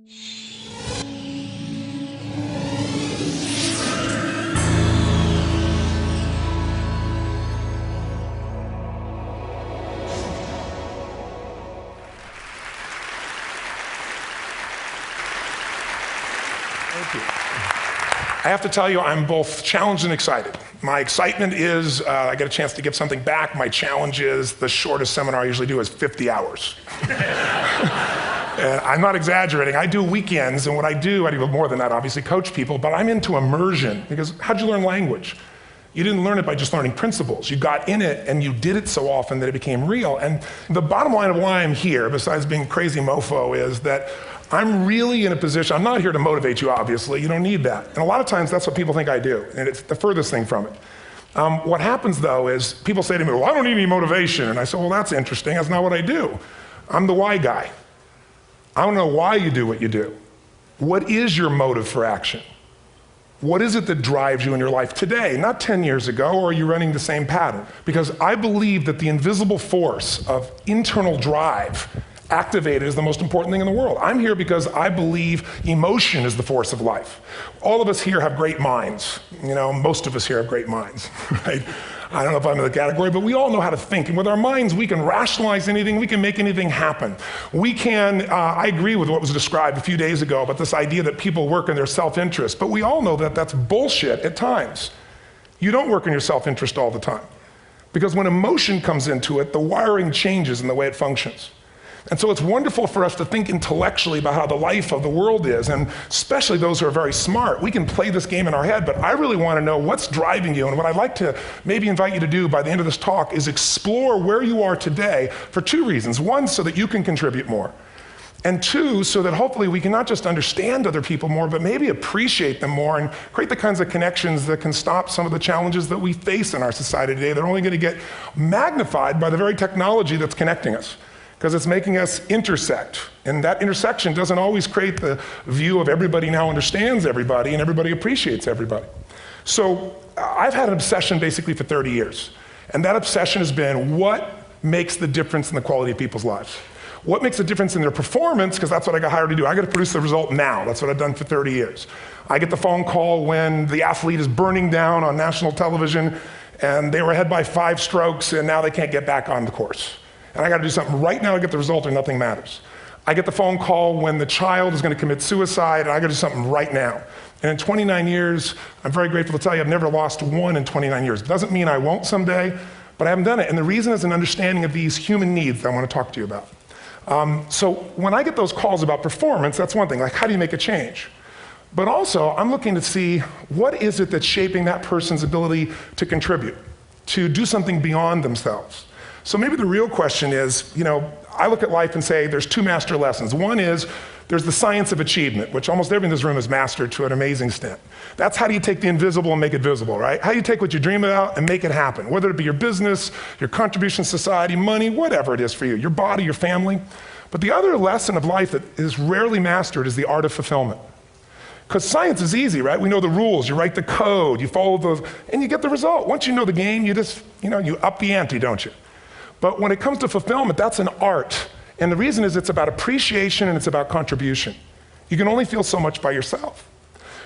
Thank you. I have to tell you, I'm both challenged and excited. My excitement is I get a chance to give something back. My challenge is the shortest seminar I usually do is 50 hours. And I'm not exaggerating. I do weekends, and what I do more than that, obviously, coach people, but I'm into immersion, because how'd you learn language? You didn't learn it by just learning principles. You got in it and you did it so often that it became real. And the bottom line of why I'm here, besides being a crazy mofo, is that I'm really in a position, I'm not here to motivate you, obviously, you don't need that. And a lot of times that's what people think I do, and it's the furthest thing from it. What happens though is people say to me, well, I don't need any motivation. And I say, well, that's interesting, that's not what I do. I'm the why guy. I don't know why you do what you do. What is your motive for action? What is it that drives you in your life today, not 10 years ago, or are you running the same pattern? Because I believe that the invisible force of internal drive activated is the most important thing in the world. I'm here because I believe emotion is the force of life. All of us here have great minds. You know, most of us here have great minds, right? I don't know if I'm in the category, but we all know how to think. And with our minds, we can rationalize anything, we can make anything happen. We can, I agree with what was described a few days ago about this idea that people work in their self-interest, but we all know that that's bullshit at times. You don't work in your self-interest all the time. Because when emotion comes into it, the wiring changes in the way it functions. And so it's wonderful for us to think intellectually about how the life of the world is, and especially those who are very smart. We can play this game in our head, but I really want to know what's driving you. And what I'd like to maybe invite you to do by the end of this talk is explore where you are today for two reasons. One, so that you can contribute more. And two, so that hopefully we can not just understand other people more, but maybe appreciate them more and create the kinds of connections that can stop some of the challenges that we face in our society today. They're only going to get magnified by the very technology that's connecting us, because it's making us intersect. And that intersection doesn't always create the view of everybody now understands everybody and everybody appreciates everybody. So I've had an obsession basically for 30 years. And that obsession has been what makes the difference in the quality of people's lives? What makes a difference in their performance? Because that's what I got hired to do. I got to produce the result now. That's what I've done for 30 years. I get the phone call when the athlete is burning down on national television and they were ahead by 5 strokes and now they can't get back on the course. And I got to do something right now to get the result or nothing matters. I get the phone call when the child is going to commit suicide, and I got to do something right now. And in 29 years, I'm very grateful to tell you I've never lost one in 29 years. It doesn't mean I won't someday, but I haven't done it. And the reason is an understanding of these human needs that I want to talk to you about. So when I get those calls about performance, that's one thing, like how do you make a change? But also, I'm looking to see what is it that's shaping that person's ability to contribute, to do something beyond themselves. So maybe the real question is, you know, I look at life and say there's 2 master lessons. One is there's the science of achievement, which almost everyone in this room has mastered to an amazing extent. That's how do you take the invisible and make it visible, right? How do you take what you dream about and make it happen? Whether it be your business, your contribution to society, money, whatever it is for you, your body, your family. But the other lesson of life that is rarely mastered is the art of fulfillment. Because science is easy, right? We know the rules, you write the code, you follow those, and you get the result. Once you know the game, you just, you up the ante, don't you? But when it comes to fulfillment, that's an art. And the reason is it's about appreciation and it's about contribution. You can only feel so much by yourself.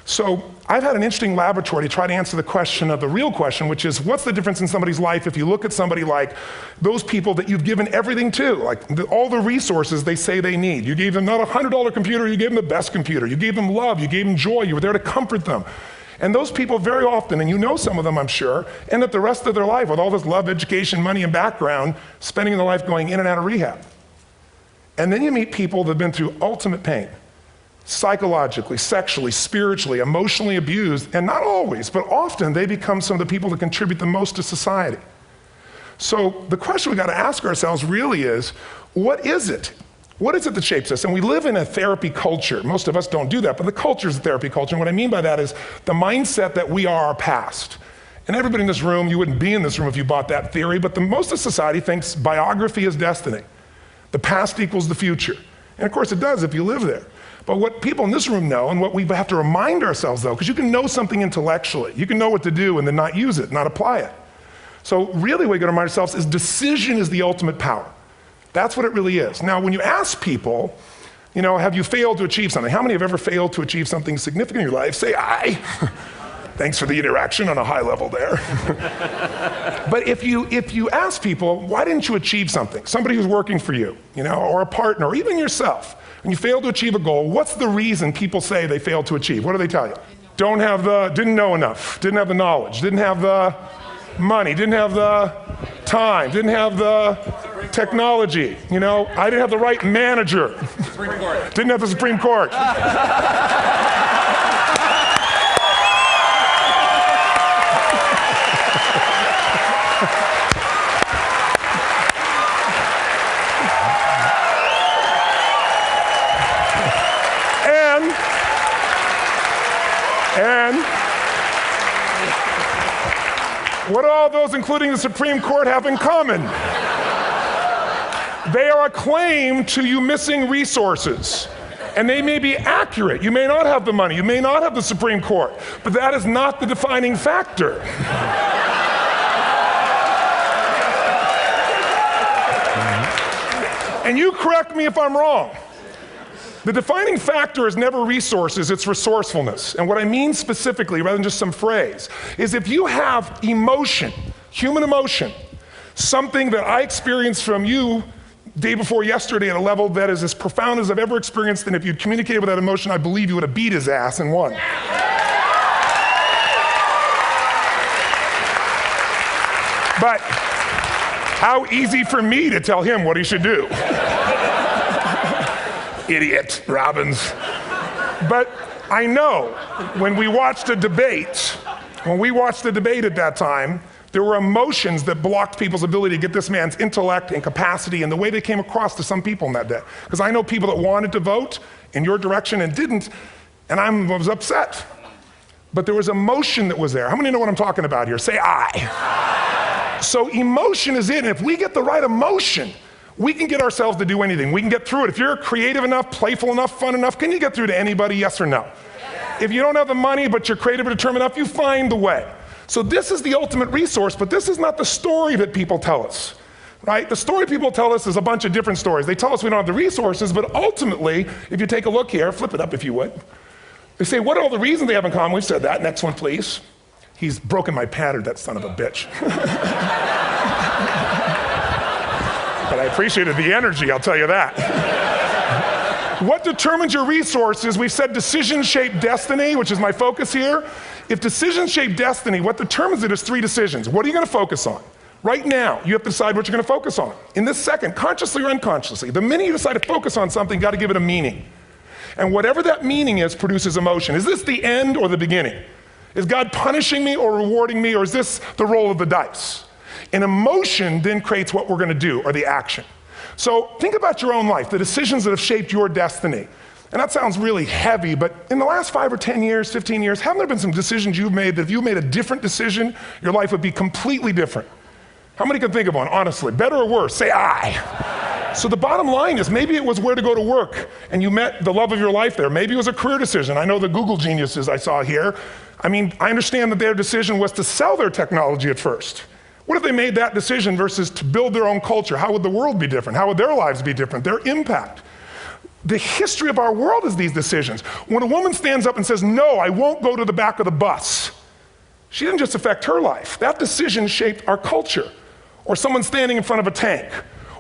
So I've had an interesting laboratory to try to answer the question of the real question, which is what's the difference in somebody's life if you look at somebody like those people that you've given everything to, like all the resources they say they need. You gave them not a $100 computer, you gave them the best computer. You gave them love, you gave them joy, you were there to comfort them. And those people very often, and you know some of them I'm sure, end up the rest of their life with all this love, education, money, and background, spending their life going in and out of rehab. And then you meet people that have been through ultimate pain, psychologically, sexually, spiritually, emotionally abused, and not always, but often they become some of the people that contribute the most to society. So the question we got to ask ourselves really is, what is it? What is it that shapes us? And we live in a therapy culture. Most of us don't do that, but the culture is a therapy culture. And what I mean by that is the mindset that we are our past. And everybody in this room, you wouldn't be in this room if you bought that theory, but most of society thinks biography is destiny. The past equals the future. And of course it does if you live there. But what people in this room know, and what we have to remind ourselves though, because you can know something intellectually, you can know what to do and then not use it, not apply it. So really what we got to remind ourselves is decision is the ultimate power. That's what it really is. Now, when you ask people, You know, have you failed to achieve something? How many have ever failed to achieve something significant in your life? Say I. Thanks for the interaction on a high level there. But if you ask people, why didn't you achieve something? Somebody who's working for you, you know, or a partner, or even yourself, and you failed to achieve a goal, what's the reason people say they failed to achieve? What do they tell you? Didn't know enough, didn't have the knowledge, didn't have the money, didn't have the time, didn't have the technology, you know, I didn't have the right manager. Supreme Court. Didn't have the Supreme Court. And what do all those, including the Supreme Court, have in common? They are a claim to you missing resources. And they may be accurate. You may not have the money. You may not have the Supreme Court. But that is not the defining factor. And you correct me if I'm wrong. The defining factor is never resources, it's resourcefulness. And what I mean specifically, rather than just some phrase, is if you have emotion, human emotion, something that I experienced from you day before yesterday at a level that is as profound as I've ever experienced, and if you'd communicated with that emotion, I believe you would have beat his ass and won. But how easy for me to tell him what he should do. Idiot, Robbins. But I know when we watched a debate, at that time, there were emotions that blocked people's ability to get this man's intellect and capacity and the way they came across to some people in that day. Because I know people that wanted to vote in your direction and didn't, and I was upset. But there was emotion that was there. How many know what I'm talking about here? Say I. So emotion is it, and if we get the right emotion, we can get ourselves to do anything. We can get through it. If you're creative enough, playful enough, fun enough, can you get through to anybody, yes or no? Yes. If you don't have the money, but you're creative and determined enough, you find the way. So this is the ultimate resource, but this is not the story that people tell us, right? The story people tell us is a bunch of different stories. They tell us we don't have the resources, but ultimately, if you take a look here, flip it up if you would. They say, what are all the reasons they have in common? We've said that. Next one, please. He's broken my pattern, that son of a bitch. But I appreciated the energy, I'll tell you that. What determines your resources? We've said decisions shape destiny, which is my focus here. If decisions shape destiny, what determines it is 3 decisions. What are you going to focus on? Right now, you have to decide what you're going to focus on. In this second, consciously or unconsciously, the minute you decide to focus on something, you've got to give it a meaning. And whatever that meaning is produces emotion. Is this the end or the beginning? Is God punishing me or rewarding me, or is this the roll of the dice? And emotion then creates what we're going to do, or the action. So think about your own life, the decisions that have shaped your destiny. And that sounds really heavy, but in the last 5 or 10 years, 15 years, haven't there been some decisions you've made that if you made a different decision, your life would be completely different? How many can think of one, honestly? Better or worse? Say I. So the bottom line is maybe it was where to go to work and you met the love of your life there. Maybe it was a career decision. I know the Google geniuses I saw here. I mean, I understand that their decision was to sell their technology at first. What if they made that decision versus to build their own culture? How would the world be different? How would their lives be different? Their impact. The history of our world is these decisions. When a woman stands up and says, no, I won't go to the back of the bus, she didn't just affect her life. That decision shaped our culture. Or someone standing in front of a tank.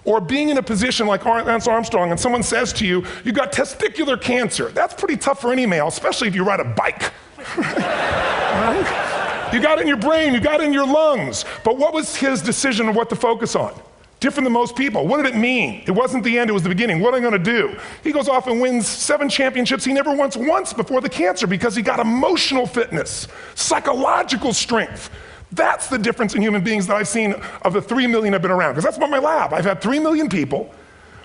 Or being in a position like Lance Armstrong and someone says to you, you got testicular cancer. That's pretty tough for any male, especially if you ride a bike. Right? You got it in your brain, you got it in your lungs. But what was his decision of what to focus on? Different than most people. What did it mean? It wasn't the end, it was the beginning. What am I gonna do? He goes off and wins 7 championships he never won once before the cancer because he got emotional fitness, psychological strength. That's the difference in human beings that I've seen of the 3 million I've been around, because that's what my lab. I've had 3 million people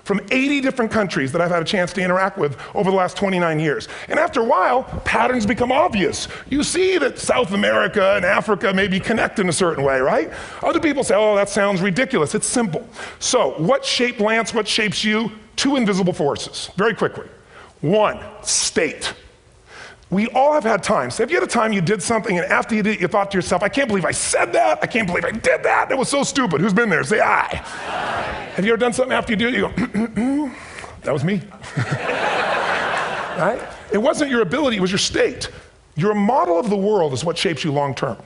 from 80 different countries that I've had a chance to interact with over the last 29 years. And after a while, patterns become obvious. You see that South America and Africa maybe connect in a certain way, right? Other people say, oh, that sounds ridiculous. It's simple. So what shaped Lance, what shapes you? 2 invisible forces, very quickly. 1, state. We all have had times. Have you had a time you did something and after you did it, you thought to yourself, I can't believe I said that. I can't believe I did that. That was so stupid. Who's been there? Say aye. Have you ever done something after you do it, you go, that was me. right? It wasn't your ability, it was your state. Your model of the world is what shapes you long term.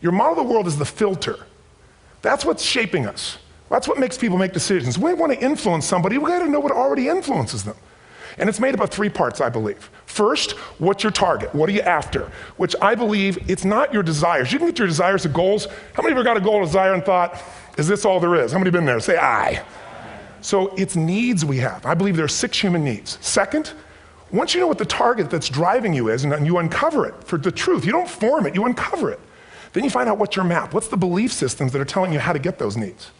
Your model of the world is the filter. That's what's shaping us. That's what makes people make decisions. When we want to influence somebody, we got to know what already influences them. And it's made up of three parts, I believe. First, what's your target? What are you after? Which I believe, it's not your desires. You can get your desires to goals. How many of you got a goal or desire and thought, is this all there is? How many have been there? Say aye. So it's needs we have. I believe there are 6 human needs. Second, once you know what the target that's driving you is, and you uncover it for the truth, you don't form it, you uncover it. Then you find out what's your map. What's the belief systems that are telling you how to get those needs?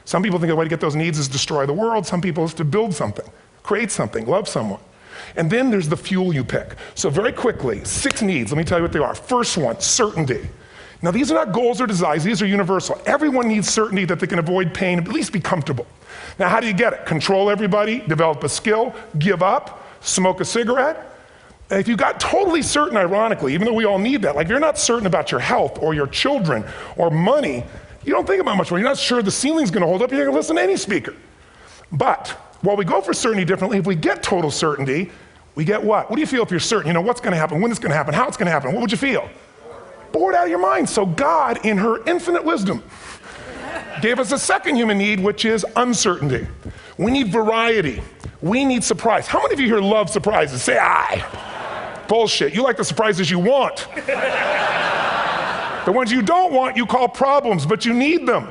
Some people think the way to get those needs is destroy the world. Some people is to build something, create something, love someone. And then there's the fuel you pick. So very quickly, 6 needs, let me tell you what they are. First one, certainty. Now these are not goals or desires, these are universal. Everyone needs certainty that they can avoid pain, at least be comfortable. Now how do you get it? Control everybody, develop a skill, give up, smoke a cigarette. And if you got totally certain, ironically, even though we all need that, like if you're not certain about your health or your children or money, you don't think about much more. You're not sure the ceiling's gonna hold up, you're gonna listen to any speaker. But while we go for certainty differently, if we get total certainty, we get what? What do you feel if you're certain? You know what's gonna happen, when it's gonna happen, how it's gonna happen, what would you feel? Bored out of your mind. So God, in her infinite wisdom, gave us a second human need, which is uncertainty. We need variety. We need surprise. How many of you here love surprises? Say aye. Bullshit. You like the surprises you want. The ones you don't want, you call problems, but you need them.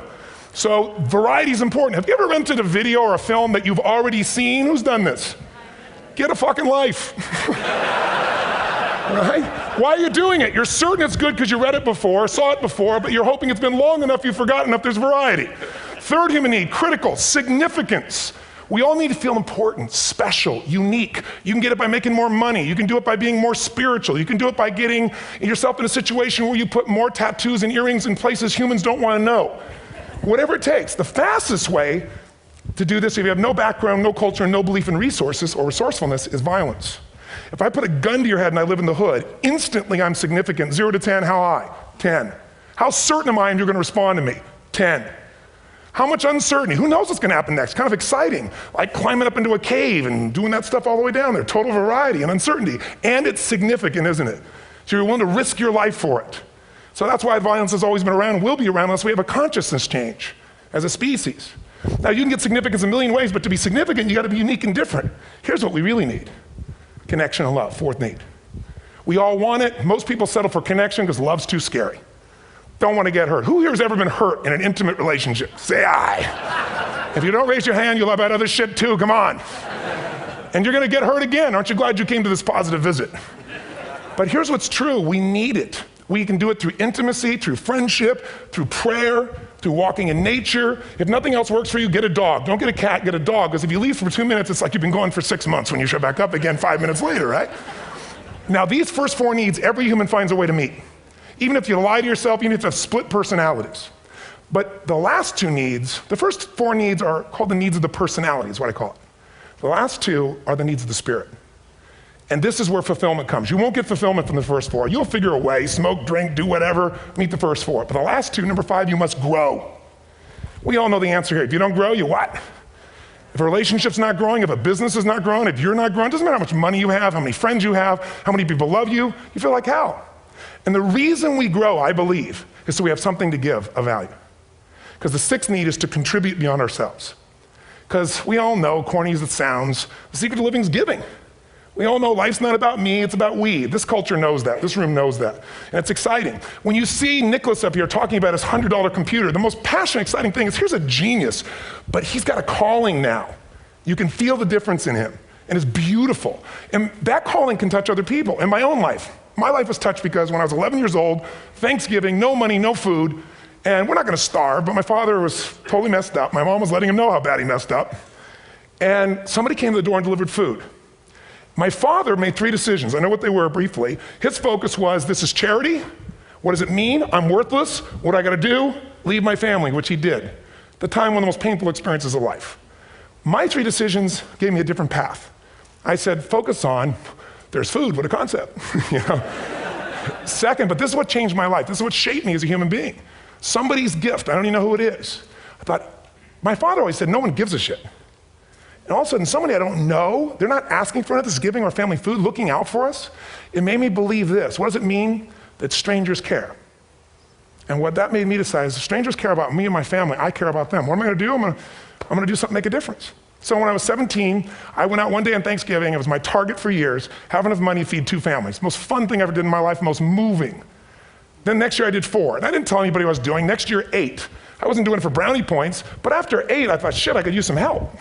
So variety is important. Have you ever rented a video or a film that you've already seen? Who's done this? Get a fucking life. Right? Why are you doing it? You're certain it's good because you read it before, saw it before, but you're hoping it's been long enough you've forgotten enough there's variety. Third human need, critical, significance. We all need to feel important, special, unique. You can get it by making more money. You can do it by being more spiritual. You can do it by getting yourself in a situation where you put more tattoos and earrings in places humans don't want to know. Whatever it takes. The fastest way to do this, if you have no background, no culture, and no belief in resources or resourcefulness, is violence. If I put a gun to your head and I live in the hood, instantly I'm significant. 0 to 10, how high? 10. How certain am I you're going to respond to me? 10. How much uncertainty? Who knows what's going to happen next? Kind of exciting, like climbing up into a cave and doing that stuff all the way down there. Total variety and uncertainty. And it's significant, isn't it? So you're willing to risk your life for it. So that's why violence has always been around and will be around unless we have a consciousness change as a species. Now you can get significance a million ways, but to be significant, you got to be unique and different. Here's what we really need. Connection and love, fourth need. We all want it. Most people settle for connection because love's too scary. Don't want to get hurt. Who here has ever been hurt in an intimate relationship? Say aye. If you don't raise your hand, you'll have had other shit too, come on. And you're going to get hurt again. Aren't you glad you came to this positive visit? But here's what's true, we need it. We can do it through intimacy, through friendship, through prayer, through walking in nature. If nothing else works for you, get a dog. Don't get a cat, get a dog, because if you leave for 2 minutes, it's like you've been gone for 6 months when you show back up again 5 minutes later, right? Now these first 4 needs, every human finds a way to meet. Even if you lie to yourself, even if you have split personalities. But the last 2 needs, the first 4 needs are called the needs of the personality, is what I call it. The last 2 are the needs of the spirit. And this is where fulfillment comes. You won't get fulfillment from the first 4. You'll figure a way, smoke, drink, do whatever, meet the first 4. But the last 2, number 5, you must grow. We all know the answer here. If you don't grow, you what? If a relationship's not growing, if a business is not growing, if you're not growing, it doesn't matter how much money you have, how many friends you have, how many people love you, you feel like hell. And the reason we grow, I believe, is so we have something to give of value. Because the 6th need is to contribute beyond ourselves. Because we all know, corny as it sounds, the secret to living is giving. We all know life's not about me, it's about we. This culture knows that, this room knows that. And it's exciting. When you see Nicholas up here talking about his $100 computer, the most passionate, exciting thing is here's a genius, but he's got a calling now. You can feel the difference in him, and it's beautiful. And that calling can touch other people. In my own life, my life was touched because when I was 11 years old, Thanksgiving, no money, no food, and we're not gonna starve, but my father was totally messed up. My mom was letting him know how bad he messed up. And somebody came to the door and delivered food. My father made 3 decisions. I know what they were briefly. His focus was, this is charity. What does it mean? I'm worthless. What do I gotta do? Leave my family, which he did. The time, one of the most painful experiences of life. My 3 decisions gave me a different path. I said, focus on, there's food, what a concept. You know? Second, but this is what changed my life. This is what shaped me as a human being. Somebody's gift, I don't even know who it is. I thought, my father always said, no one gives a shit. And all of a sudden, somebody I don't know, they're not asking for it, this is giving our family food, looking out for us. It made me believe this. What does it mean? That strangers care. And what that made me decide is if strangers care about me and my family, I care about them. What am I gonna do? I'm gonna do something to make a difference. So when I was 17, I went out one day on Thanksgiving. It was my target for years, have enough money to feed 2 families. Most fun thing I ever did in my life, most moving. Then next year I did 4, and I didn't tell anybody what I was doing. Next year, 8. I wasn't doing it for brownie points, but after 8, I thought, shit, I could use some help.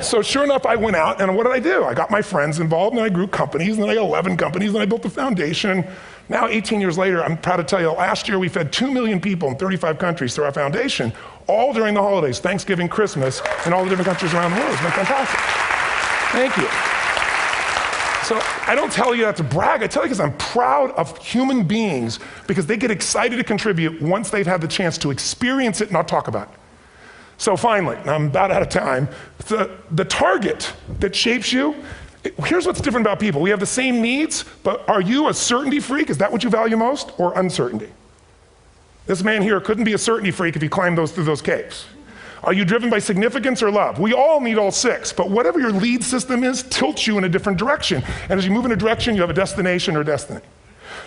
So sure enough, I went out, and what did I do? I got my friends involved, and I grew companies, and then I got 11 companies, and I built the foundation. Now, 18 years later, I'm proud to tell you, last year we fed 2 million people in 35 countries through our foundation, all during the holidays, Thanksgiving, Christmas, in all the different countries around the world. It's been fantastic. Thank you. So I don't tell you that to brag, I tell you because I'm proud of human beings because they get excited to contribute once they've had the chance to experience it, not talk about it. So finally, I'm about out of time, the target that shapes you, here's what's different about people. We have the same needs, but are you a certainty freak? Is that what you value most, or uncertainty? This man here couldn't be a certainty freak if he climbed through those caves. Are you driven by significance or love? We all need all 6, but whatever your lead system is tilts you in a different direction. And as you move in a direction, you have a destination or destiny.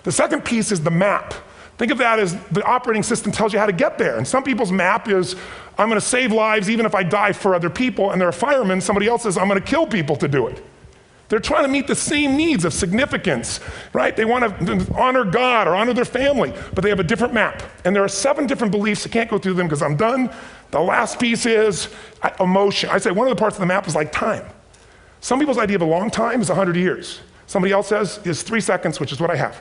The second piece is the map. Think of that as the operating system tells you how to get there. And some people's map is, I'm gonna save lives even if I die for other people, and they're a fireman. Somebody else says, I'm gonna kill people to do it. They're trying to meet the same needs of significance, right? They want to honor God or honor their family, but they have a different map. And there are 7 different beliefs. I can't go through them because I'm done. The last piece is emotion. I say one of the parts of the map is like time. Some people's idea of a long time is 100 years. Somebody else says is 3 seconds, which is what I have.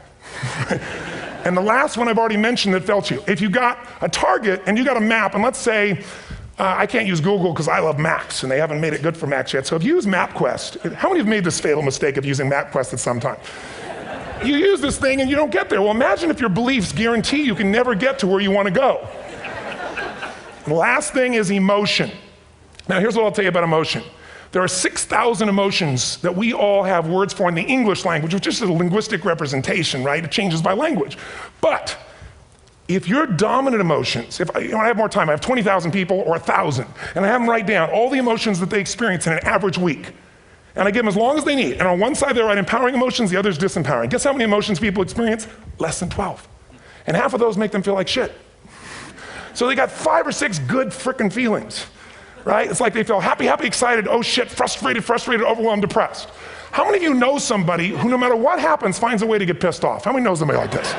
And the last one I've already mentioned that felt you. If you got a target and you got a map, and let's say, I can't use Google because I love maps and they haven't made it good for Macs yet. So if you use MapQuest, how many have made this fatal mistake of using MapQuest at some time? You use this thing and you don't get there. Well, imagine if your beliefs guarantee you can never get to where you want to go. The last thing is emotion. Now here's what I'll tell you about emotion. There are 6,000 emotions that we all have words for in the English language, which is a linguistic representation, right? It changes by language. But if your dominant emotions, if I have more time, I have 20,000 people or 1,000, and I have them write down all the emotions that they experience in an average week. And I give them as long as they need. And on one side they write empowering emotions, the other is disempowering. Guess how many emotions people experience? Less than 12. And half of those make them feel like shit. So they got 5 or 6 good frickin' feelings, right? It's like they feel happy, happy, excited, oh shit, frustrated, overwhelmed, depressed. How many of you know somebody who no matter what happens finds a way to get pissed off? How many know somebody like this?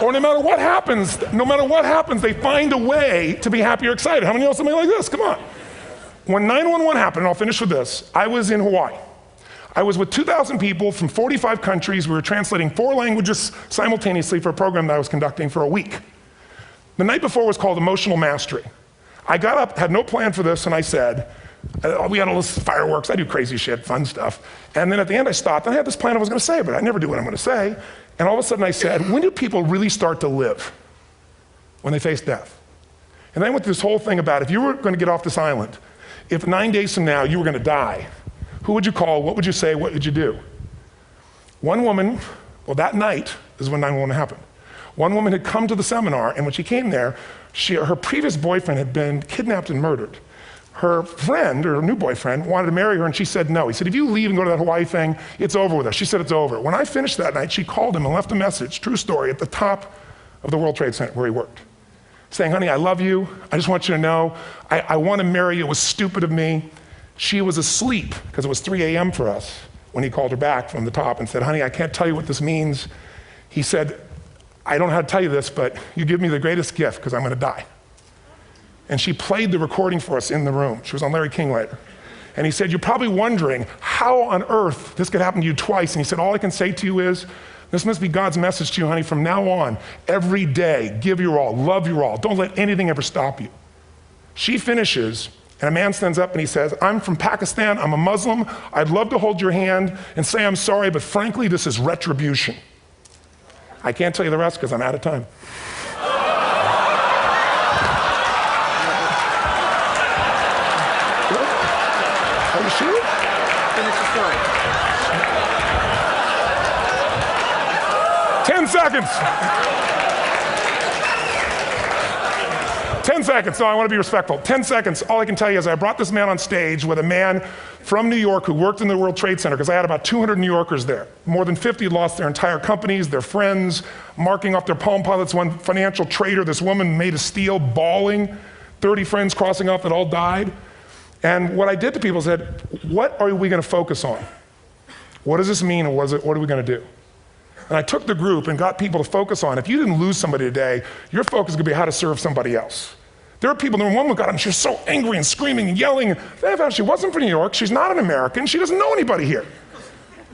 Or no matter what happens, they find a way to be happy or excited. How many know somebody like this? Come on. When 9/11 happened, and I'll finish with this, I was in Hawaii. I was with 2,000 people from 45 countries. We were translating 4 languages simultaneously for a program that I was conducting for a week. The night before was called Emotional Mastery. I got up, had no plan for this, and I said, we had all this fireworks, I do crazy shit, fun stuff. And then at the end I stopped, and I had this plan I was gonna say, but I never do what I'm gonna say. And all of a sudden I said, when do people really start to live? When they face death. And then I went through this whole thing about if you were gonna get off this island, if 9 days from now you were gonna die, who would you call, what would you say, what would you do? One woman, well that night is when 9/11 happened. One woman had come to the seminar, and when she came there, her previous boyfriend had been kidnapped and murdered. Her friend, or her new boyfriend, wanted to marry her, and she said no. He said, if you leave and go to that Hawaii thing, it's over with us. She said it's over. When I finished that night, she called him and left a message, true story, at the top of the World Trade Center where he worked, saying, honey, I love you. I just want you to know, I want to marry you. It was stupid of me. She was asleep, because it was 3 a.m. for us, when he called her back from the top and said, honey, I can't tell you what this means. He said, I don't know how to tell you this, but you give me the greatest gift, because I'm gonna die. And she played the recording for us in the room. She was on Larry King later. And he said, you're probably wondering how on earth this could happen to you twice. And he said, all I can say to you is, this must be God's message to you, honey. From now on, every day, give your all, love your all. Don't let anything ever stop you. She finishes, and a man stands up and he says, I'm from Pakistan, I'm a Muslim. I'd love to hold your hand and say I'm sorry, but frankly, this is retribution. I can't tell you the rest because I'm out of time. Are you sure? Finish the story. 10 seconds. 10 seconds. No, I want to be respectful. 10 seconds. All I can tell you is I brought this man on stage with a man from New York who worked in the World Trade Center, because I had about 200 New Yorkers there. More than 50 lost their entire companies, their friends, marking off their Palm Pilots. One financial trader, this woman made of steel, bawling. 30 friends crossing off that all died. And what I did to people said, what are we going to focus on? What does this mean, and what are we going to do? And I took the group and got people to focus on, if you didn't lose somebody today, your focus is going to be how to serve somebody else. There are people, the woman got up and she was so angry and screaming and yelling. And she wasn't from New York, she's not an American, she doesn't know anybody here.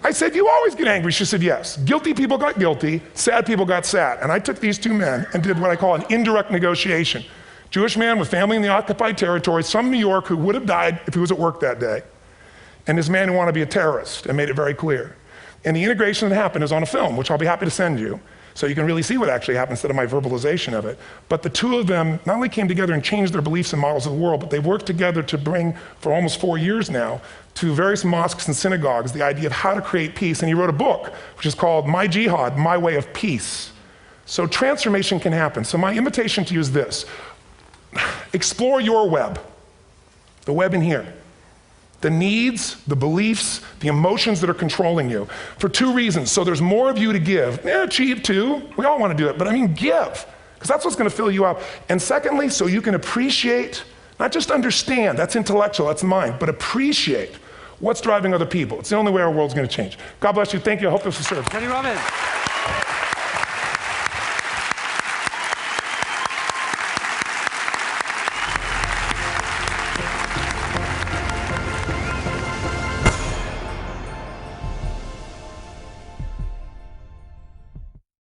I said, you always get angry. She said, yes. Guilty people got guilty, sad people got sad. And I took these two men and did what I call an indirect negotiation. Jewish man with family in the occupied territories, from New York, who would have died if he was at work that day. And this man who wanted to be a terrorist, and made it very clear. And the integration that happened is on a film, which I'll be happy to send you, so you can really see what actually happened instead of my verbalization of it. But the two of them not only came together and changed their beliefs and models of the world, but they worked together to bring, for almost 4 years now, to various mosques and synagogues, the idea of how to create peace. And he wrote a book, which is called My Jihad, My Way of Peace. So transformation can happen. So my invitation to you is this. Explore your web, the web in here. The needs, the beliefs, the emotions that are controlling you, for two reasons. So there's more of you to give. Achieve too, we all want to do it, but I mean give, because that's what's going to fill you up. And secondly, so you can appreciate, not just understand, that's intellectual, that's mind, but appreciate what's driving other people. It's the only way our world's going to change. God bless you, thank you, I hope this will serve. Tony Robbins.